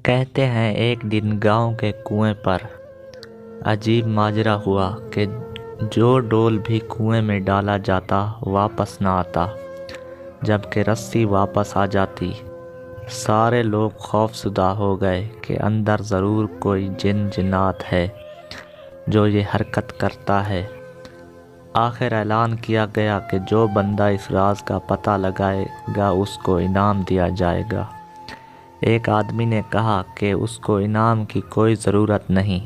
کہتے ہیں ایک دن گاؤں کے کنویں پر عجیب ماجرا ہوا کہ جو ڈول بھی کنویں میں ڈالا جاتا واپس نہ آتا، جبکہ رسی واپس آ جاتی۔ سارے لوگ خوفزدہ ہو گئے کہ اندر ضرور کوئی جن جنات ہے جو یہ حرکت کرتا ہے۔ آخر اعلان کیا گیا کہ جو بندہ اس راز کا پتہ لگائے گا اس کو انعام دیا جائے گا۔ ایک آدمی نے کہا کہ اس کو انعام کی کوئی ضرورت نہیں،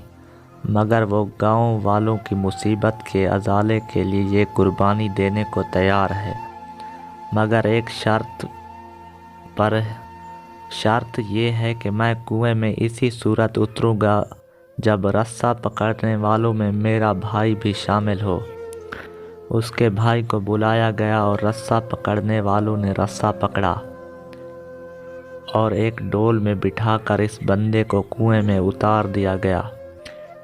مگر وہ گاؤں والوں کی مصیبت کے ازالے کے لیے یہ قربانی دینے کو تیار ہے، مگر ایک شرط یہ ہے کہ میں کنویں میں اسی صورت اتروں گا جب رسہ پکڑنے والوں میں میرا بھائی بھی شامل ہو۔ اس کے بھائی کو بلایا گیا اور رسہ پکڑنے والوں نے رسہ پکڑا اور ایک ڈول میں بٹھا کر اس بندے کو کنویں میں اتار دیا گیا۔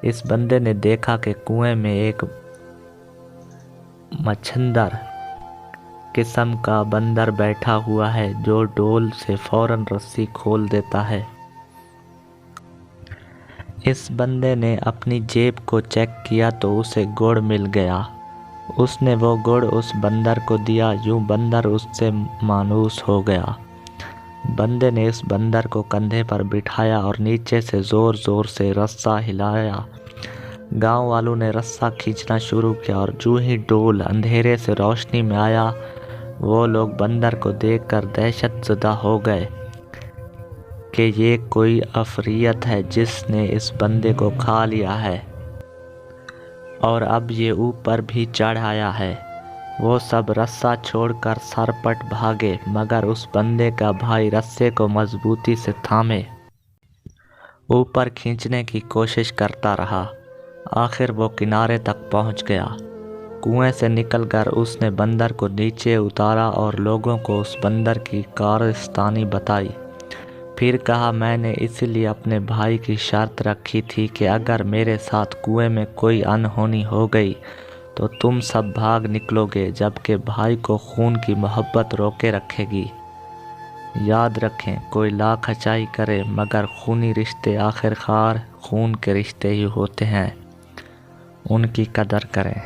اس بندے نے دیکھا کہ کنویں میں ایک مچھندر قسم کا بندر بیٹھا ہوا ہے جو ڈول سے فوراً رسی کھول دیتا ہے۔ اس بندے نے اپنی جیب کو چیک کیا تو اسے گڑ مل گیا۔ اس نے وہ گڑ اس بندر کو دیا، یوں بندر اس سے مانوس ہو گیا۔ بندے نے اس بندر کو کندھے پر بٹھایا اور نیچے سے زور زور سے رسہ ہلایا۔ گاؤں والوں نے رسہ کھینچنا شروع کیا اور جو ہی ڈول اندھیرے سے روشنی میں آیا، وہ لوگ بندر کو دیکھ کر دہشت زدہ ہو گئے کہ یہ کوئی عفریت ہے جس نے اس بندے کو کھا لیا ہے اور اب یہ اوپر بھی چڑھ آیا ہے۔ وہ سب رسہ چھوڑ کر سرپٹ بھاگے، مگر اس بندے کا بھائی رسے کو مضبوطی سے تھامے اوپر کھینچنے کی کوشش کرتا رہا۔ آخر وہ کنارے تک پہنچ گیا۔ کنویں سے نکل کر اس نے بندر کو نیچے اتارا اور لوگوں کو اس بندر کی کارستانی بتائی۔ پھر کہا، میں نے اس لیے اپنے بھائی کی شرط رکھی تھی کہ اگر میرے ساتھ کنویں میں کوئی انہونی ہو گئی تو تم سب بھاگ نکلو گے، جبکہ بھائی کو خون کی محبت روکے رکھے گی۔ یاد رکھیں، کوئی لاکھ اچائی کرے مگر خونی رشتے آخر کار خون کے رشتے ہی ہوتے ہیں، ان کی قدر کریں۔